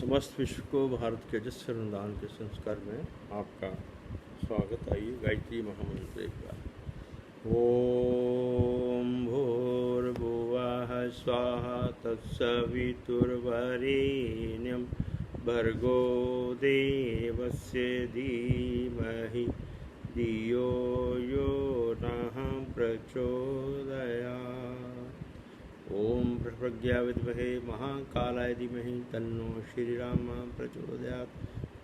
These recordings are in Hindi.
समस्त विश्व को भारत के अजस्र अनुदान के संस्कार में आपका स्वागत। आइए गायत्री महामंत्र एक बार। ओम भूर्भुवः स्वाहा तत्सवितुर्वरेण्यं भर्गो देवस्य धीमहि धियो यो नः प्रचोदयात्। ओम प्रज्ञा विद्महे महाकालाय धीमहि तन्नो श्रीराम प्रचोदयात्।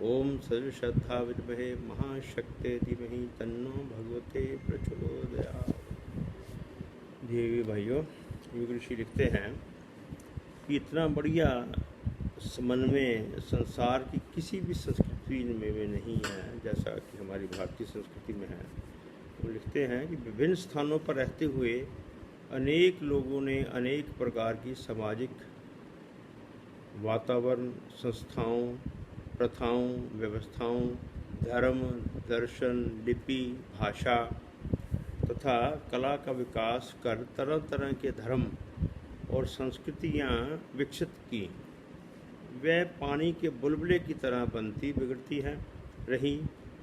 ओम सर्वश्रद्धा विद्महे महाशक्ते धीमहि तन्नो भगवते प्रचोदयात्। देवी भाइयों, योग ऋषि लिखते हैं कि इतना बढ़िया समन्वय संसार की किसी भी संस्कृति में नहीं है जैसा कि हमारी भारतीय संस्कृति में है। वो लिखते हैं कि विभिन्न स्थानों पर रहते हुए अनेक लोगों ने अनेक प्रकार की सामाजिक वातावरण, संस्थाओं, प्रथाओं, व्यवस्थाओं, धर्म, दर्शन, लिपि, भाषा तथा कला का विकास कर तरह तरह के धर्म और संस्कृतियाँ विकसित की। वह पानी के बुलबुले की तरह बनती बिगड़ती है रही,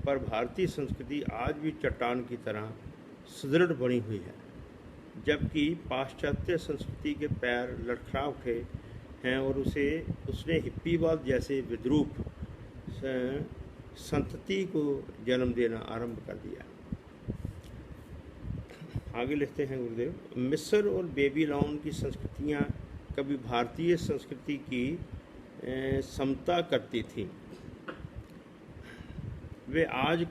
पर भारतीय संस्कृति आज भी चट्टान की तरह सुदृढ़ बनी हुई है, जबकि पाश्चात्य संस्कृति के पैर लड़खड़ा उठे हैं और उसने हिप्पीवाद जैसे विद्रूप संतति को जन्म देना आरंभ कर दिया। आगे लिखते हैं गुरुदेव, मिस्र और बेबीलोन की संस्कृतियाँ कभी भारतीय संस्कृति की समता करती थी। वे आज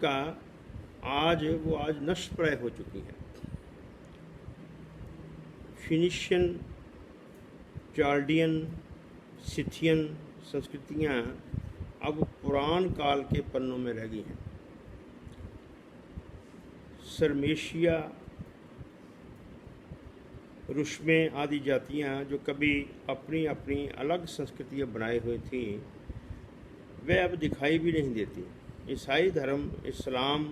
नष्टप्राय हो चुकी हैं। फिनिशियन, चार्डियन, सिथियन संस्कृतियाँ अब पुरान काल के पन्नों में रह गई हैं। सरमेशिया, रुश्मे आदि जातियाँ जो कभी अपनी अपनी अलग संस्कृतियाँ बनाए हुए थीं, वे अब दिखाई भी नहीं देती। ईसाई धर्म, इस्लाम,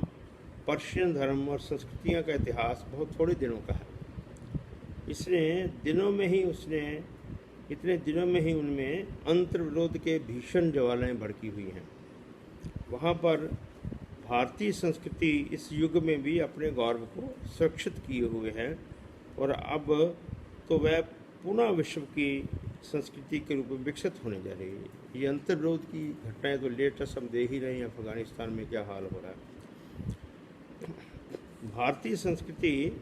पर्शियन धर्म और संस्कृतियों का इतिहास बहुत थोड़े दिनों का है। इतने दिनों में ही उनमें अंतर्विरोध के भीषण ज्वालाएं भड़की हुई हैं। वहाँ पर भारतीय संस्कृति इस युग में भी अपने गौरव को सुरक्षित किए हुए है और अब तो वह पुनः विश्व की संस्कृति के रूप में विकसित होने जा रही है। ये अंतर्विरोध की घटनाएं तो लेटेस्ट हम देख ही रहे हैं। अफगानिस्तान में क्या हाल हो रहा है। भारतीय संस्कृति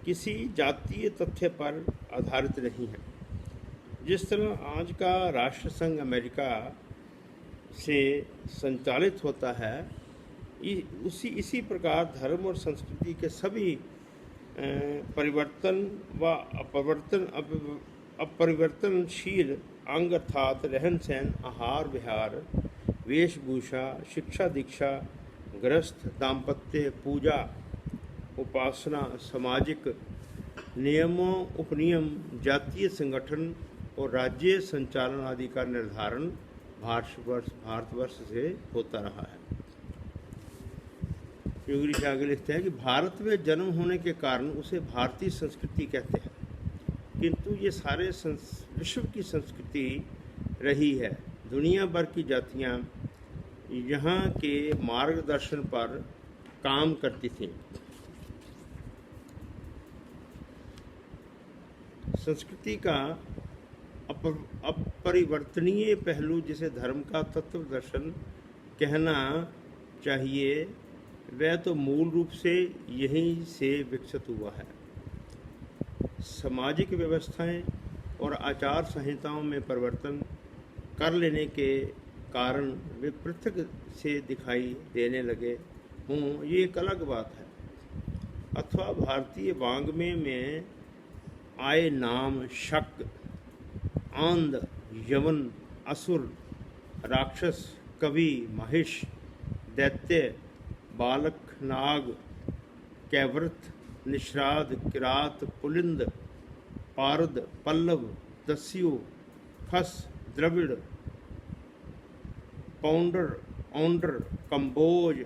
किसी जातीय तथ्य पर आधारित नहीं है। जिस तरह आज का राष्ट्रसंघ अमेरिका से संचालित होता है, इसी प्रकार धर्म और संस्कृति के सभी परिवर्तन व अपरिवर्तनशील अंग अर्थात रहन सहन, आहार विहार, वेशभूषा, शिक्षा दीक्षा, गृहस्थ, दाम्पत्य, पूजा, उपासना, सामाजिक नियमों, उपनियम, जातीय संगठन और राज्य संचालन आदि का निर्धारण भारतवर्ष से होता रहा है। योगी ऋषि आगे लिखते हैं कि भारत में जन्म होने के कारण उसे भारतीय संस्कृति कहते हैं, किंतु ये सारे विश्व की संस्कृति रही है। दुनिया भर की जातियाँ यहाँ के मार्गदर्शन पर काम करती थीं। संस्कृति का अपरिवर्तनीय पहलू, जिसे धर्म का तत्व दर्शन कहना चाहिए, वह तो मूल रूप से यहीं से विकसित हुआ है। सामाजिक व्यवस्थाएं और आचार संहिताओं में परिवर्तन कर लेने के कारण वे पृथक से दिखाई देने लगे हों, ये एक अलग बात है। अथवा भारतीय वाङ्मय में आए नाम शक, आंध, यवन, असुर, राक्षस, कवि, महिष, दैत्य, बालक, नाग, कैवृत, निश्राद, किरात, पुलिंद, पारद, पल्लव, दस्यु, खस, द्रविड़, पौंडर, औंडर, कंबोज,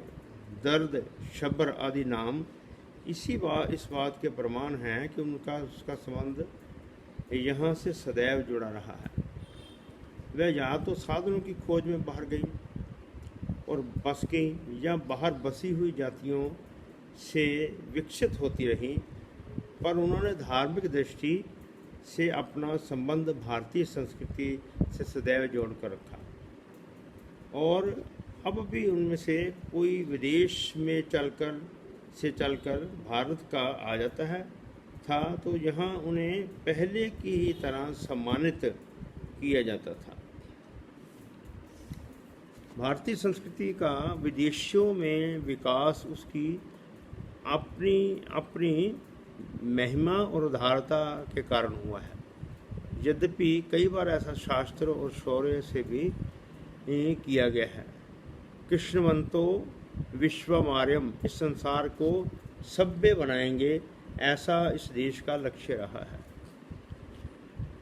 दर्द, शबर आदि नाम इस बात के प्रमाण हैं कि उसका संबंध यहाँ से सदैव जुड़ा रहा है। वह या तो साधनों की खोज में बाहर गई और बस गई, या बाहर बसी हुई जातियों से विकसित होती रहीं, पर उन्होंने धार्मिक दृष्टि से अपना संबंध भारतीय संस्कृति से सदैव जोड़ कर रखा। और अब भी उनमें से कोई विदेश में चलकर भारत का आ जाता था तो यहाँ उन्हें पहले की ही तरह सम्मानित किया जाता था। भारतीय संस्कृति का विदेशियों में विकास उसकी अपनी अपनी महिमा और उदारता के कारण हुआ है। यद्यपि कई बार ऐसा शास्त्र और शौर्य से भी किया गया है। कृष्णवंतो विश्वमार्यम, इस संसार को सभ्य बनाएंगे, ऐसा इस देश का लक्ष्य रहा है।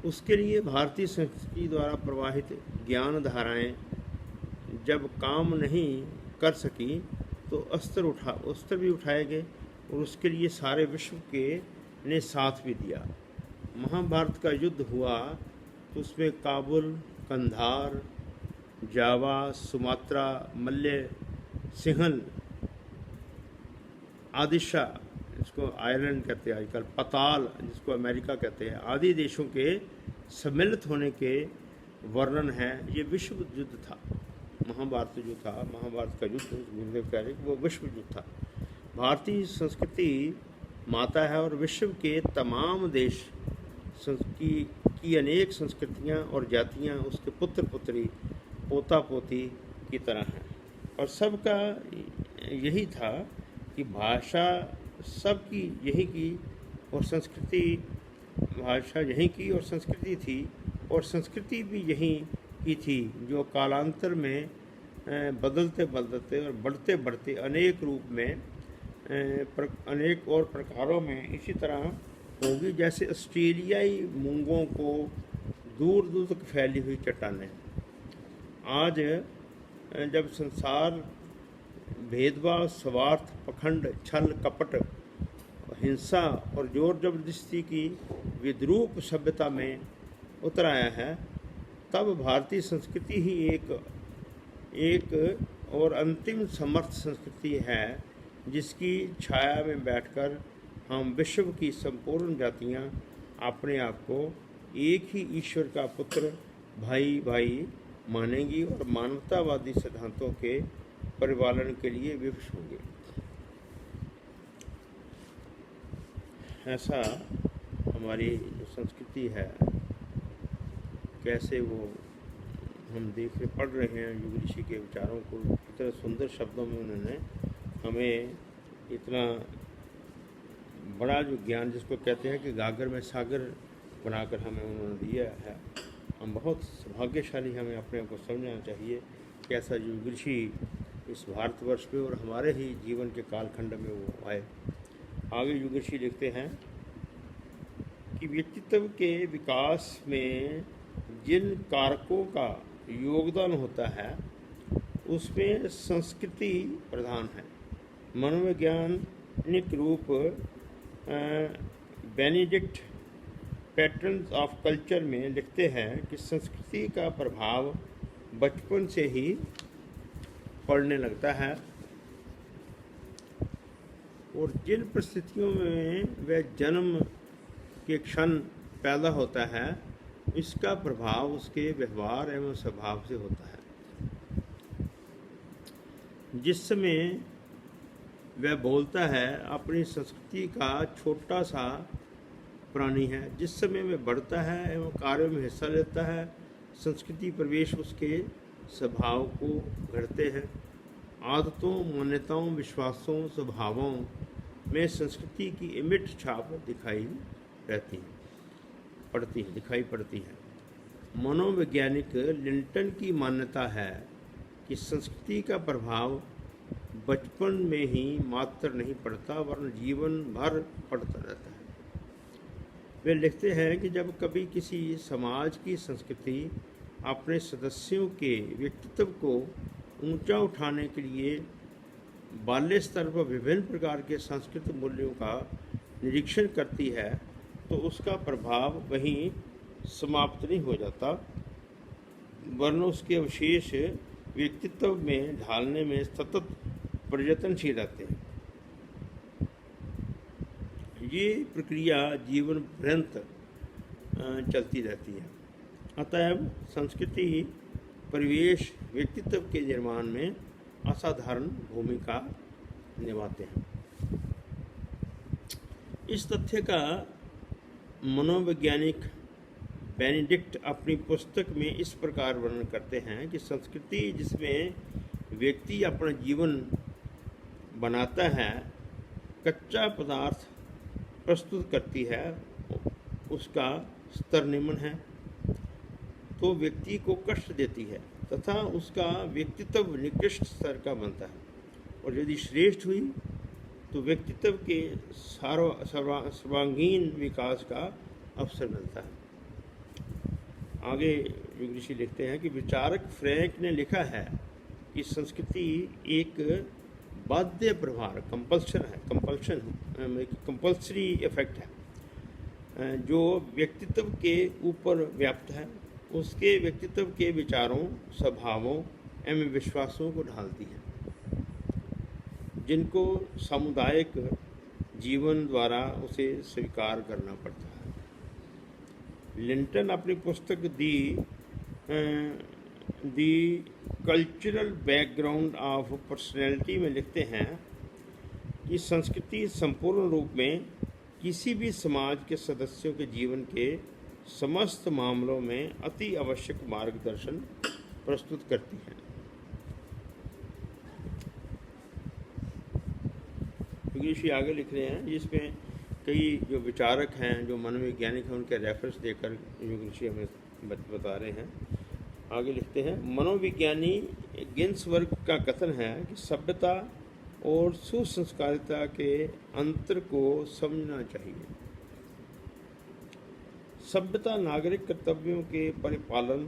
उसके लिए भारतीय संस्कृति द्वारा प्रवाहित ज्ञान धाराएं जब काम नहीं कर सकी तो अस्त्र भी उठाए गए और उसके लिए सारे विश्व के ने साथ भी दिया। महाभारत का युद्ध हुआ तो उसमें काबुल, कंधार, जावा, सुमात्रा, मल्य, सिंहल, आदिशा, जिसको आयरलैंड कहते हैं आजकल, पताल, जिसको अमेरिका कहते हैं, आदि देशों के सम्मिलित होने के वर्णन है। ये विश्व युद्ध था। महाभारत जो था, महाभारत का युद्ध गुरुदेव कह रहे वो विश्व युद्ध था। भारतीय संस्कृति माता है और विश्व के तमाम देश की अनेक संस्कृतियाँ और जातियाँ उसके पुत्र पुत्री, पोता पोती की तरह हैं। और सबका यही था कि भाषा सबकी यही की और संस्कृति, भाषा यहीं की और संस्कृति थी, और संस्कृति भी यहीं की थी, जो कालांतर में बदलते बदलते और बढ़ते बढ़ते अनेक रूप में अनेक और प्रकारों में इसी तरह होगी जैसे ऑस्ट्रेलियाई मूंगों को दूर दूर तक फैली हुई चट्टानें। आज जब संसार भेदभाव, स्वार्थ, पखंड, छल, कपट, हिंसा और जोर जबरदस्ती की विद्रूप सभ्यता में उतर आया है, तब भारतीय संस्कृति ही एक और अंतिम समर्थ संस्कृति है, जिसकी छाया में बैठकर हम विश्व की संपूर्ण जातियां अपने आप को एक ही ईश्वर का पुत्र, भाई भाई मानेंगी और मानवतावादी सिद्धांतों के परिपालन के लिए विवश होंगे। ऐसा हमारी जो संस्कृति है, कैसे वो हम पढ़ रहे हैं युग ऋषि के विचारों को, इतने सुंदर शब्दों में उन्होंने हमें इतना बड़ा जो ज्ञान, जिसको कहते हैं कि गागर में सागर बनाकर हमें उन्होंने दिया है। हम बहुत सौभाग्यशाली, हमें अपने को समझना चाहिए कि ऐसा युग ऋषि इस भारतवर्ष पे और हमारे ही जीवन के कालखंड में वो आए। आगे युग ऋषि लिखते हैं कि व्यक्तित्व के विकास में जिन कारकों का योगदान होता है उसमें संस्कृति प्रधान है। मनोवैज्ञानिक रूप बेनेडिक्ट पैटर्न्स ऑफ कल्चर में लिखते हैं कि संस्कृति का प्रभाव बचपन से ही पड़ने लगता है और जिन परिस्थितियों में वह जन्म के क्षण पैदा होता है, इसका प्रभाव उसके व्यवहार एवं स्वभाव से होता है। जिस समय वह बोलता है, अपनी संस्कृति का छोटा सा प्राणी है। जिस समय वह बढ़ता है एवं कार्यों में हिस्सा लेता है, संस्कृति प्रवेश उसके स्वभाव को घड़ते हैं। आदतों, मान्यताओं, विश्वासों, स्वभावों में संस्कृति की इमिट छाप दिखाई पड़ती है। मनोवैज्ञानिक लिंटन की मान्यता है कि संस्कृति का प्रभाव बचपन में ही मात्र नहीं पड़ता वरन जीवन भर पड़ता रहता है। वे लिखते हैं कि जब कभी किसी समाज की संस्कृति अपने सदस्यों के व्यक्तित्व को ऊंचा उठाने के लिए बाल्य स्तर पर विभिन्न प्रकार के सांस्कृतिक मूल्यों का निरीक्षण करती है, तो उसका प्रभाव वहीं समाप्त नहीं हो जाता, वर्ण उसके अवशेष व्यक्तित्व में ढालने में सतत प्रयत्नशील रहते हैं। ये प्रक्रिया जीवन पर्यंत चलती रहती है। अतएव संस्कृति परिवेश व्यक्तित्व के निर्माण में असाधारण भूमिका निभाते हैं। इस तथ्य का मनोवैज्ञानिक बेनेडिक्ट अपनी पुस्तक में इस प्रकार वर्णन करते हैं कि संस्कृति जिसमें व्यक्ति अपना जीवन बनाता है, कच्चा पदार्थ प्रस्तुत करती है, उसका स्तर निम्न है तो व्यक्ति को कष्ट देती है तथा उसका व्यक्तित्व निकृष्ट स्तर का बनता है, और यदि श्रेष्ठ हुई तो व्यक्तित्व के सर्वांगीण विकास का अवसर मिलता है। आगे युग ऋषि लिखते हैं कि विचारक फ्रैंक ने लिखा है कि संस्कृति एक बाध्य प्रभाव कंपल्सरी इफेक्ट है जो व्यक्तित्व के ऊपर व्याप्त है, उसके व्यक्तित्व के विचारों, स्वभावों एवं विश्वासों को ढालती है, जिनको सामुदायिक जीवन द्वारा उसे स्वीकार करना पड़ता है। लिंटन अपनी पुस्तक the cultural background of personality में लिखते हैं कि संस्कृति संपूर्ण रूप में किसी भी समाज के सदस्यों के जीवन के समस्त मामलों में अति आवश्यक मार्गदर्शन प्रस्तुत करती है। ऋषि आगे लिख रहे हैं जिसमें कई जो विचारक हैं, जो मनोवैज्ञानिक हैं, उनके रेफरेंस देकर योग ऋषि हमें बता रहे हैं। आगे लिखते हैं, मनोविज्ञानी गिन्सबर्ग का कथन है कि सभ्यता और सुसंस्कारिता के अंतर को समझना चाहिए। सभ्यता नागरिक कर्तव्यों के परिपालन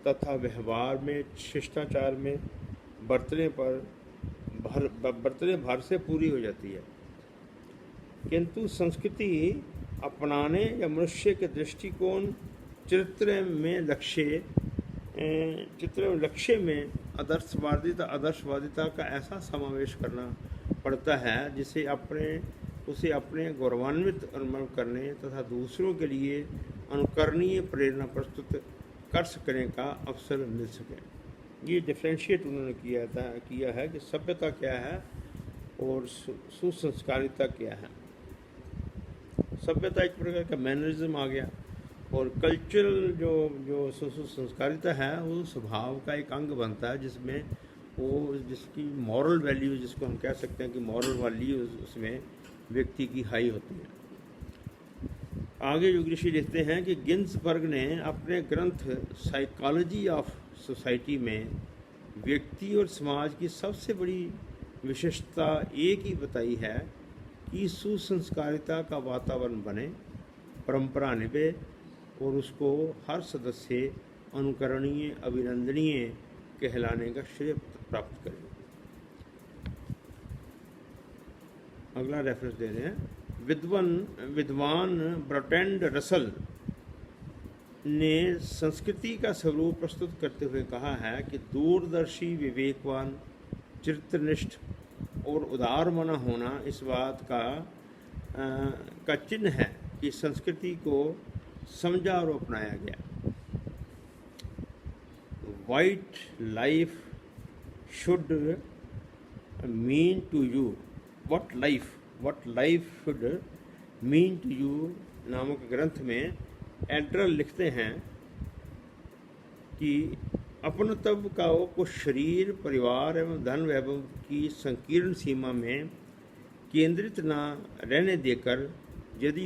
तथा व्यवहार में, शिष्टाचार में बरतने भर से पूरी हो जाती है, किंतु संस्कृति अपनाने या मनुष्य के दृष्टिकोण चरित्र में लक्ष्य में आदर्शवादिता का ऐसा समावेश करना पड़ता है जिसे उसे अपने गौरवान्वित अनुभव करने तथा दूसरों के लिए अनुकरणीय प्रेरणा प्रस्तुत कर सकने का अवसर मिल सके। ये डिफ्रेंशिएट उन्होंने किया है कि सभ्यता क्या है और सुसंस्कारिता क्या है। सभ्यता एक प्रकार का मैनरिज्म आ गया, और कल्चरल जो सुसंस्कारिता है वो स्वभाव का एक अंग बनता है, जिसकी मॉरल वैल्यू, जिसको हम कह सकते हैं कि मॉरल वैल्यू उसमें व्यक्ति की हाई होती है। आगे युग ऋषि लिखते हैं कि गिन्सबर्ग ने अपने ग्रंथ साइकोलॉजी ऑफ सोसाइटी में व्यक्ति और समाज की सबसे बड़ी विशेषता एक ही बताई है कि सुसंस्कारिता का वातावरण बने, परंपरा निभे और उसको हर सदस्य अनुकरणीय, अभिनंदनीय कहलाने का श्रेय प्राप्त करे। अगला रेफरेंस दे रहे हैं, विद्वान बर्ट्रैंड रसल ने संस्कृति का स्वरूप प्रस्तुत करते हुए कहा है कि दूरदर्शी, विवेकवान, चरित्रनिष्ठ और उदारमना होना इस बात का चिन्ह है कि संस्कृति को समझा और अपनाया गया। What life should mean to you, what life should mean to you नामक ग्रंथ में एड्रल लिखते हैं कि अपनत्व को शरीर, परिवार एवं धन वैभव की संकीर्ण सीमा में केंद्रित न रहने देकर यदि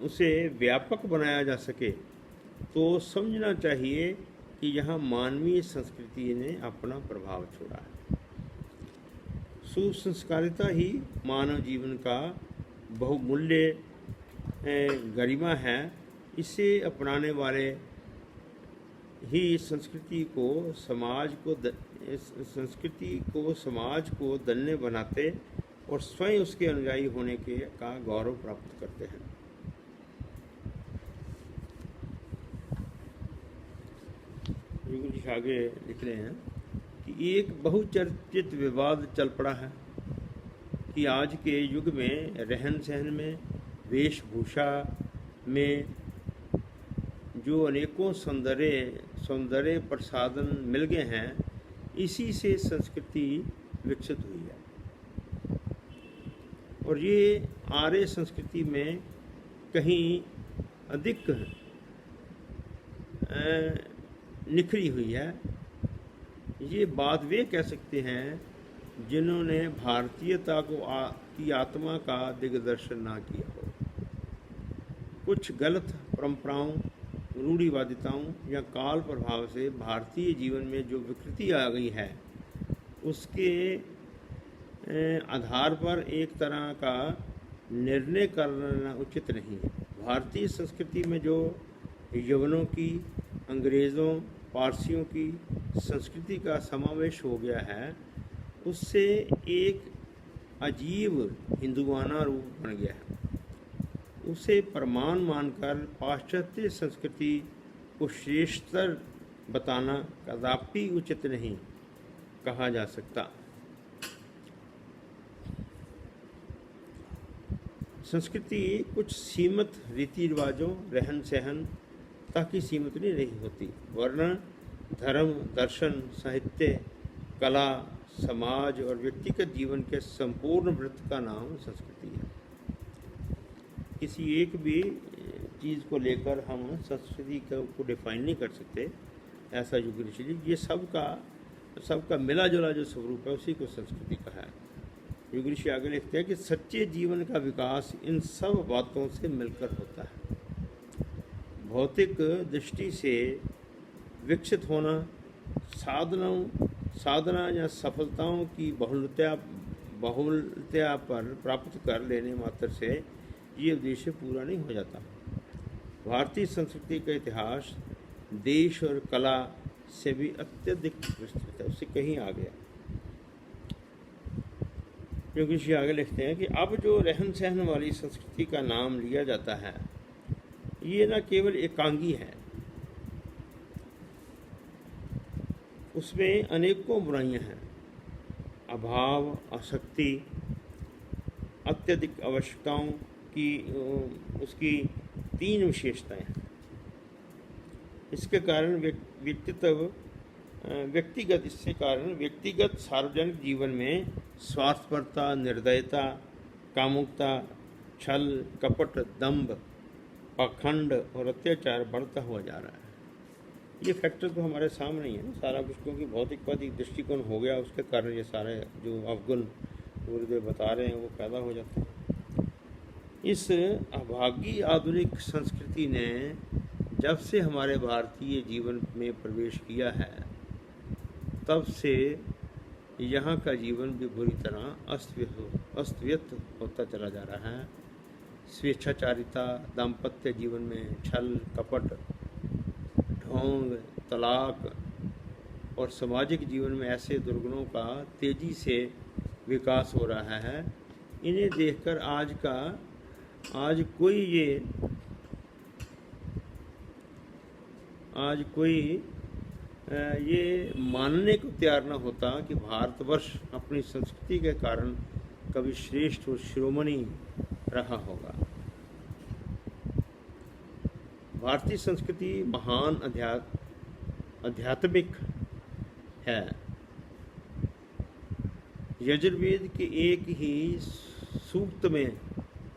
उसे व्यापक बनाया जा सके तो समझना चाहिए कि यहाँ मानवीय संस्कृति ने अपना प्रभाव छोड़ा है। सुसंस्कारिता ही मानव जीवन का बहुमूल्य गरिमा है। इसे अपनाने वाले ही संस्कृति को समाज को धन्य बनाते और स्वयं उसके अनुयायी होने का गौरव प्राप्त करते हैं। योगी आगे लिख रहे हैं कि एक बहुचर्चित विवाद चल पड़ा है कि आज के युग में रहन सहन में, वेशभूषा में जो अनेकों सौंदर्य प्रसाधन मिल गए हैं, इसी से संस्कृति विकसित हुई है। और ये आर्य संस्कृति में कहीं अधिक निखरी हुई है। ये बात वे कह सकते हैं जिन्होंने भारतीयता की आत्मा का दिग्दर्शन ना किया हो। कुछ गलत परंपराओं, रूढ़िवादिताओं या काल प्रभाव से भारतीय जीवन में जो विकृति आ गई है, उसके आधार पर एक तरह का निर्णय करना उचित नहीं है। भारतीय संस्कृति में जो यवनों की, अंग्रेज़ों, पारसियों की संस्कृति का समावेश हो गया है, उससे एक अजीब हिंदुआना रूप बन गया है। उसे प्रमाण मानकर पाश्चात्य संस्कृति को श्रेष्ठतर बताना कदापि उचित नहीं कहा जा सकता। संस्कृति कुछ सीमित रीति रिवाजों, रहन सहन तक ही सीमित नहीं रही होती, वरना धर्म, दर्शन, साहित्य, कला, समाज और व्यक्तिगत जीवन के संपूर्ण वृत्त का नाम संस्कृति है। किसी एक भी चीज़ को लेकर हम संस्कृति को डिफाइन नहीं कर सकते, ऐसा युग ऋषि। ये सबका मिला जुला जो स्वरूप है, उसी को संस्कृति कहा है। युग ऋषि आगे लिखते हैं कि सच्चे जीवन का विकास इन सब बातों से मिलकर होता है। भौतिक दृष्टि से विकसित होना, साधना या सफलताओं की बहुलता पर प्राप्त कर लेने मात्र से ये उद्देश्य पूरा नहीं हो जाता। भारतीय संस्कृति का इतिहास देश और कला से भी अत्यधिक विस्तृत है, उससे कहीं आ गया। क्योंकि आगे लिखते हैं कि अब जो रहन सहन वाली संस्कृति का नाम लिया जाता है, ये न केवल एकांगी है, उसमें अनेकों बुराइयां हैं। अभाव, आसक्ति, अत्यधिक आवश्यकताओं की उसकी 3 विशेषताएं हैं। इसके कारण व्यक्तिगत सार्वजनिक जीवन में स्वार्थपरता, निर्दयता, कामुकता, छल, कपट, दंभ, पाखंड और अत्याचार बढ़ता हुआ जा रहा है। ये फैक्टर तो हमारे सामने ही है सारा कुछ, क्योंकि भौतिकवादी दृष्टिकोण हो गया, उसके कारण ये सारे जो अवगुण गुरुदेव बता रहे हैं वो पैदा हो जाते हैं। इस अभागी आधुनिक संस्कृति ने जब से हमारे भारतीय जीवन में प्रवेश किया है, तब से यहाँ का जीवन भी बुरी तरह अस्त व्यस्त होता चला जा रहा है। स्वेच्छाचारिता, दाम्पत्य जीवन में छल, कपट, ढोंग, तलाक और सामाजिक जीवन में ऐसे दुर्गुणों का तेजी से विकास हो रहा है। इन्हें देखकर आज कोई ये मानने को तैयार न होता कि भारतवर्ष अपनी संस्कृति के कारण कभी श्रेष्ठ और शिरोमणि रहा होगा। भारतीय संस्कृति महान आध्यात्मिक है। यजुर्वेद के एक ही सूक्त में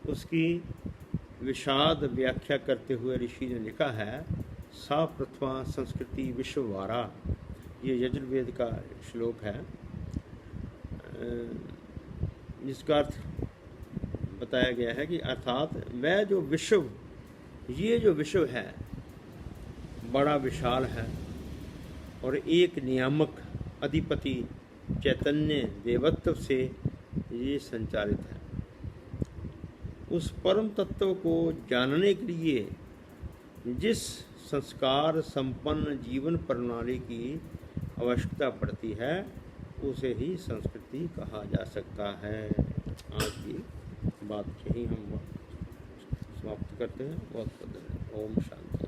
उसकी विषाद व्याख्या करते हुए ऋषि ने लिखा है, सा प्रथमा संस्कृति विश्ववारा। ये यजुर्वेद का श्लोक है, जिसका अर्थ बताया गया है कि अर्थात वह जो विश्व, ये जो विश्व है बड़ा विशाल है और एक नियामक अधिपति चैतन्य देवत्व से ये संचालित है। उस परम तत्व को जानने के लिए जिस संस्कार संपन्न जीवन प्रणाली की आवश्यकता पड़ती है, उसे ही संस्कृति कहा जा सकता है। आज की बात यही हम समाप्त करते हैं। बहुत बहुत धन्यवाद। ओम शांति।